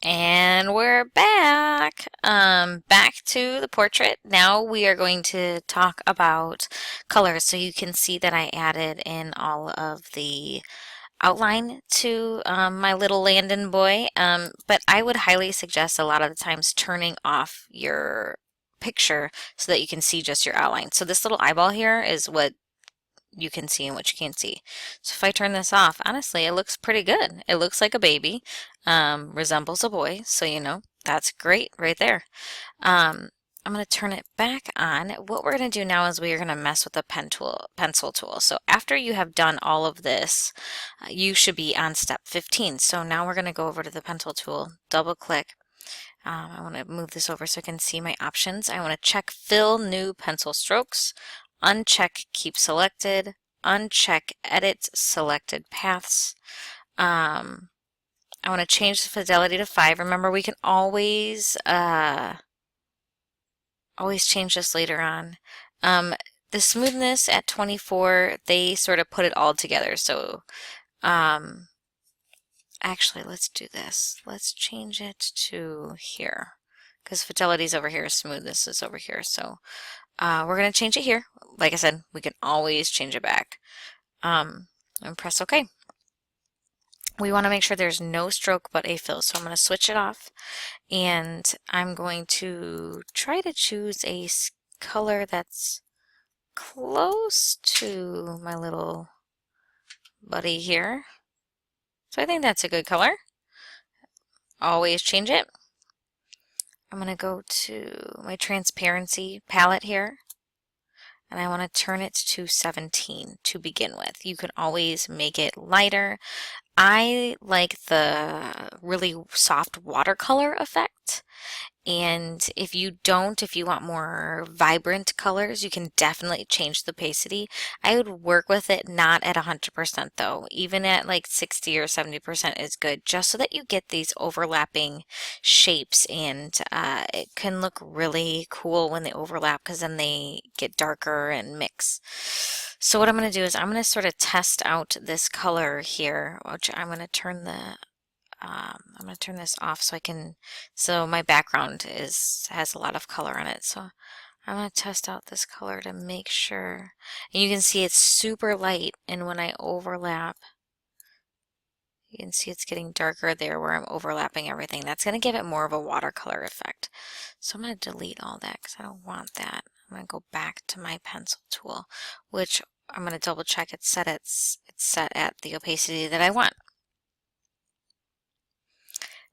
And we're back. Back to the portrait. Now we are going to talk about colors. So you can see that I added in all of the outline to my little Landon boy. But I would highly suggest a lot of the times turning off your picture so that you can see just your outline. So this little eyeball here is what you can see and what you can't see. So if I turn this off, honestly, it looks pretty good. It looks like a baby, resembles a boy, so you know, that's great right there. I'm going to turn it back on. What we're going to do now is we are going to mess with the pencil tool. So after you have done all of this, you should be on step 15. So now we're going to go over to the pencil tool, double click. I want to move this over so I can see my options. I want to check fill new pencil strokes, uncheck keep selected, uncheck edit selected paths. I want to change the fidelity to 5. Remember, we can always change this later on. The smoothness at 24, they sort of put it all together. So actually, let's do this. Let's change it to here because fidelity is over here, smoothness is over here. So we're going to change it here. Like I said, we can always change it back. And press OK. We want to make sure there's no stroke but a fill. So I'm going to switch it off and I'm going to try to choose a color that's close to my little buddy here. So I think that's a good color. Always change it. I'm going to go to my transparency palette here and I want to turn it to 17 to begin with. You can always make it lighter. I like the really soft watercolor effect. And if you want more vibrant colors, you can definitely change the opacity. I would work with it not at 100% though. Even at like 60 or 70% is good, just so that you get these overlapping shapes and it can look really cool when they overlap because then they get darker and mix. So what I'm going to do is I'm going to sort of test out this color here, which I'm going to turn this off so I can, so my background has a lot of color on it. So I'm going to test out this color to make sure. And you can see it's super light, and when I overlap, you can see it's getting darker there where I'm overlapping everything. That's going to give it more of a watercolor effect. So I'm going to delete all that because I don't want that. I'm going to go back to my pencil tool, which I'm going to double check it's set at the opacity that I want.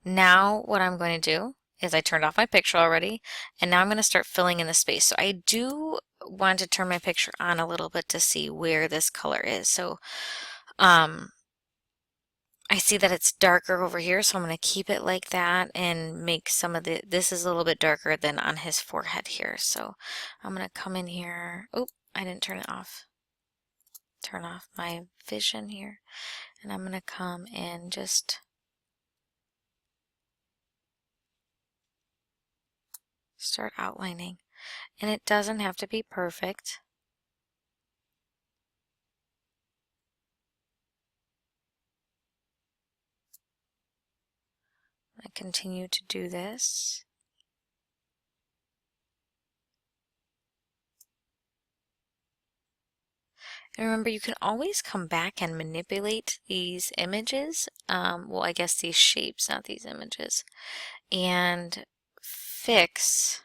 Now what I'm going to do is I turned off my picture already, and now I'm going to start filling in the space. So I do want to turn my picture on a little bit to see where this color is. So I see that it's darker over here, so I'm going to keep it like that and make some of this is a little bit darker than on his forehead here. So I'm going to come in here. Oh, I didn't turn it off. Turn off my vision here, and I'm going to come and just start outlining. And it doesn't have to be perfect. I continue to do this. And remember, you can always come back and manipulate these images. Well, I guess these shapes, not these images, and fix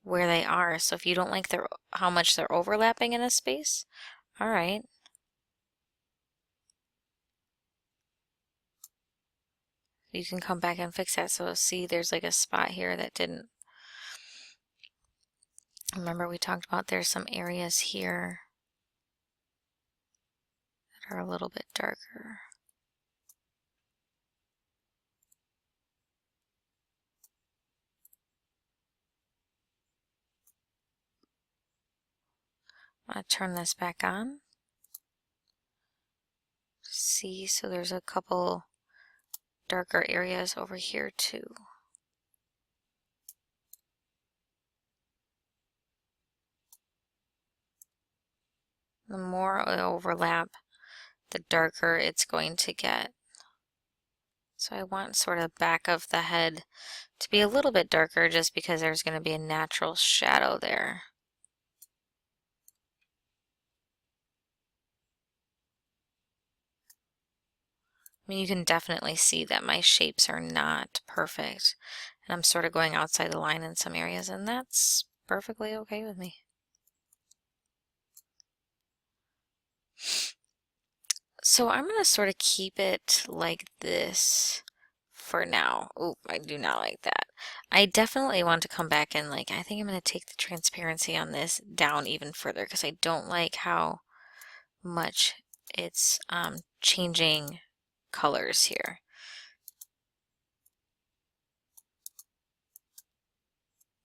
where they are. So if you don't like how much they're overlapping in a space, all right. You can come back and fix that. So see, there's like a spot here that didn't. Remember, we talked about there's some areas here that are a little bit darker. I'm going to turn this back on. See, so there's a couple darker areas over here too. The more I overlap, the darker it's going to get. So I want sort of back of the head to be a little bit darker just because there's going to be a natural shadow there. I mean, you can definitely see that my shapes are not perfect, and I'm sort of going outside the line in some areas, and that's perfectly okay with me. So I'm going to sort of keep it like this for now. Oh, I do not like that. I definitely want to come back and I think I'm going to take the transparency on this down even further because I don't like how much it's changing colors here.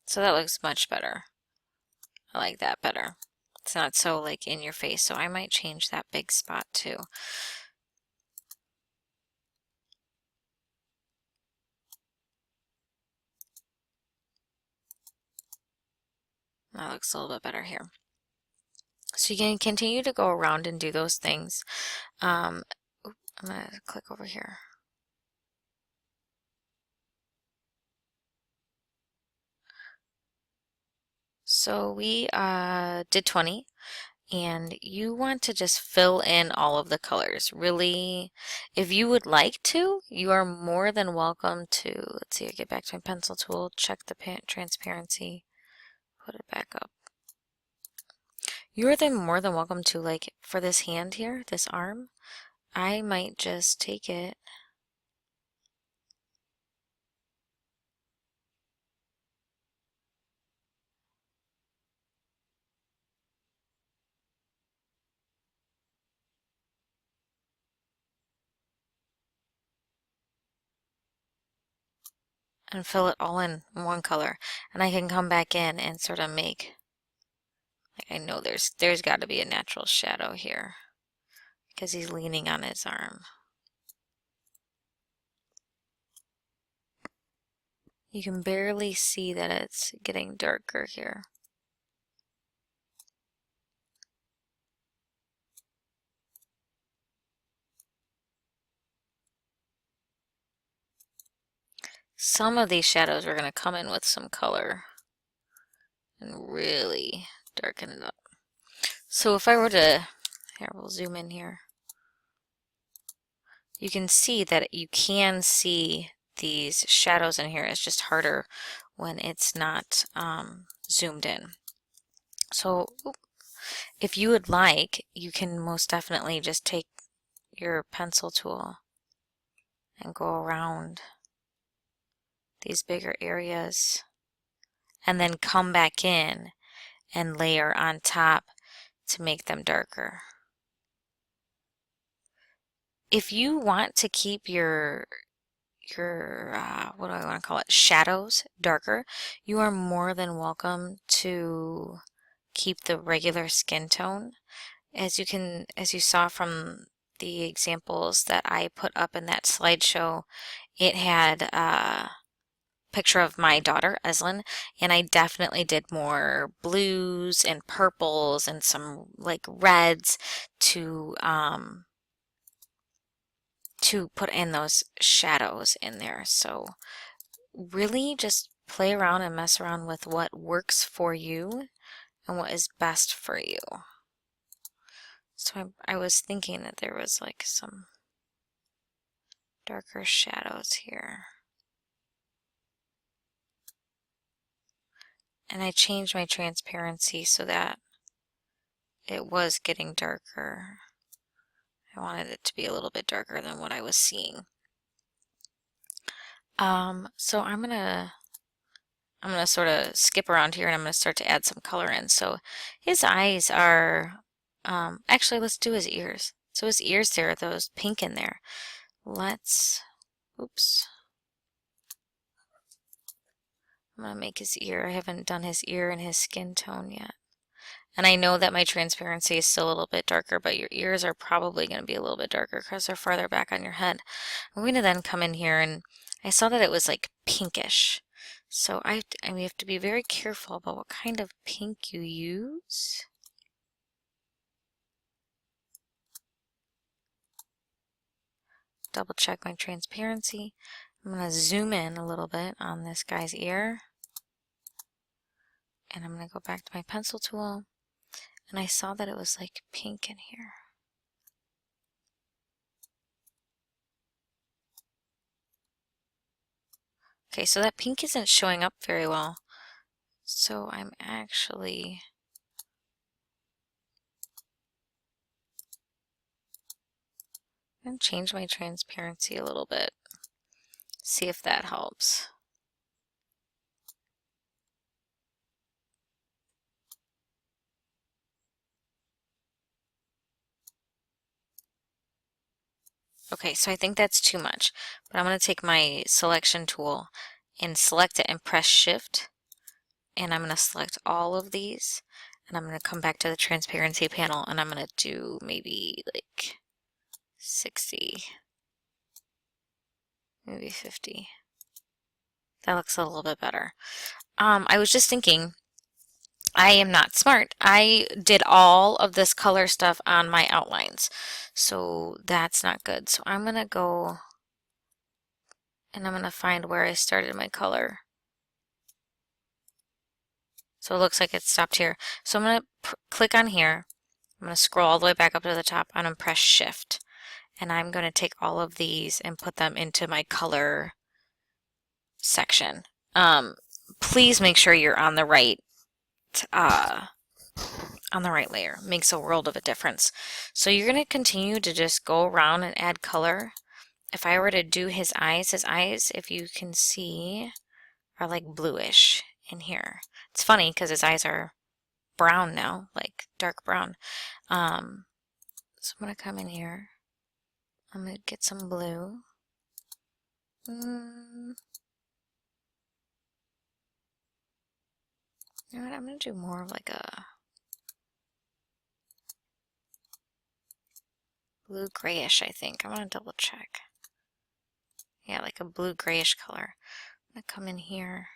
So that looks much better. I like that better. It's not so in your face, so I might change that big spot too. That looks a little bit better here. So you can continue to go around and do those things. I'm going to click over here. So we did 20, and you want to just fill in all of the colors. Really, if you would like to, you are more than welcome to, let's see, I get back to my pencil tool, check the transparency, put it back up. You're then more than welcome to, for this hand here, this arm, I might just take it and fill it all in one color. And I can come back in and sort of make, I know there's got to be a natural shadow here because he's leaning on his arm. You can barely see that it's getting darker here. Some of these shadows are going to come in with some color and really darken it up. So if I were to, here we'll zoom in here, you can see that you can see these shadows in here. It's just harder when it's not zoomed in. So if you would like, you can most definitely just take your pencil tool and go around these bigger areas and then come back in and layer on top to make them darker. If you want to keep your what do I want to call it, shadows darker, you are more than welcome to keep the regular skin tone. As you saw from the examples that I put up in that slideshow, it had a picture of my daughter, Eslin, and I definitely did more blues and purples and some reds to put in those shadows in there. So really just play around and mess around with what works for you and what is best for you. So I was thinking that there was some darker shadows here. And I changed my transparency so that it was getting darker. I wanted it to be a little bit darker than what I was seeing. So I'm gonna sort of skip around here and I'm gonna start to add some color in. So his eyes are, actually let's do his ears. So his ears, there are those pink in there. Oops. I'm gonna make his ear. I haven't done his ear and his skin tone yet. And I know that my transparency is still a little bit darker, but your ears are probably going to be a little bit darker because they're farther back on your head. I'm going to then come in here, and I saw that it was pinkish. So we have to be very careful about what kind of pink you use. double check my transparency. I'm going to zoom in a little bit on this guy's ear. And I'm going to go back to my pencil tool. And I saw that it was like pink in here. Okay, so that pink isn't showing up very well. So I'm actually going to change my transparency a little bit. See if that helps. Okay, so I think that's too much, but I'm going to take my selection tool and select it and press Shift, and I'm going to select all of these, and I'm going to come back to the transparency panel, and I'm going to do maybe like 60, maybe 50. That looks a little bit better. I was just thinking, I am not smart. I did all of this color stuff on my outlines, so that's not good. So I'm going to go and I'm going to find where I started my color. So it looks like it stopped here. So I'm going to click on here. I'm going to scroll all the way back up to the top and I'm going to press Shift. And I'm going to take all of these and put them into my color section. Please make sure you're on the right layer. Makes a world of a difference. So you're going to continue to just go around and add color. If I were to do his eyes, if you can see, are like bluish in here. It's funny because his eyes are brown now, like dark brown. So I'm going to come in here. I'm going to get some blue. You know what, I'm going to do more of like a blue grayish, I think. I'm going to double check. Yeah, like a blue grayish color. I'm going to come in here.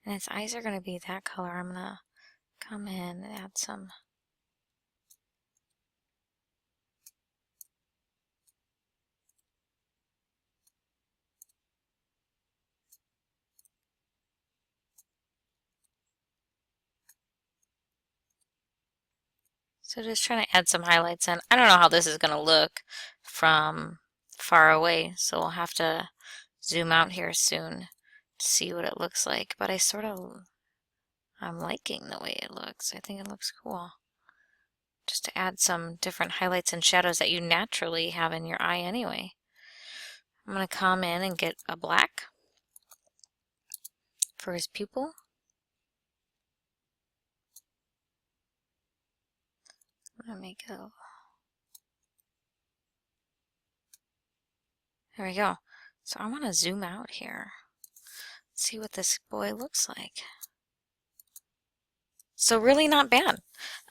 And his eyes are going to be that color. I'm going to come in and add some. So just trying to add some highlights in. I don't know how this is going to look from far away, so we'll have to zoom out here soon to see what it looks like. But I'm liking the way it looks. I think it looks cool. Just to add some different highlights and shadows that you naturally have in your eye anyway. I'm going to come in and get a black for his pupil. I'm going to make it. There we go. So I want to zoom out here. See what this boy looks like. So really not bad.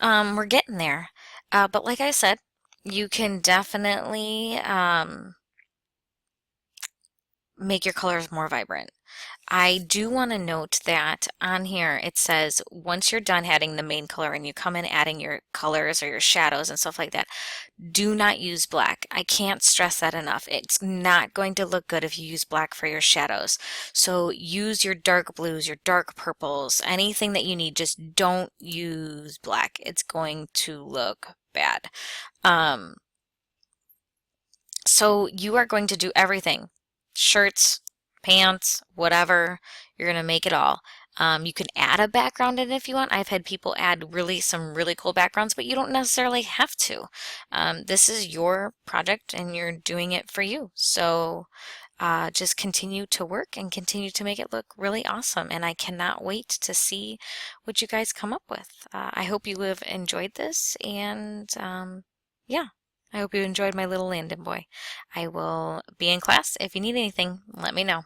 We're getting there. But like I said, you can definitely make your colors more vibrant. I do want to note that on here it says once you're done adding the main color and you come in adding your colors or your shadows and stuff like that, do not use black. I can't stress that enough. It's not going to look good if you use black for your shadows. So use your dark blues, your dark purples, anything that you need. Just don't use black. It's going to look bad. So you are going to do everything. Shirts, pants, whatever, you're going to make it all. You can add a background in if you want. I've had people add some really cool backgrounds, but you don't necessarily have to. This is your project and you're doing it for you. So just continue to work and continue to make it look really awesome. And I cannot wait to see what you guys come up with. I hope you have enjoyed this and yeah. I hope you enjoyed my little Landon boy. I will be in class. If you need anything, let me know.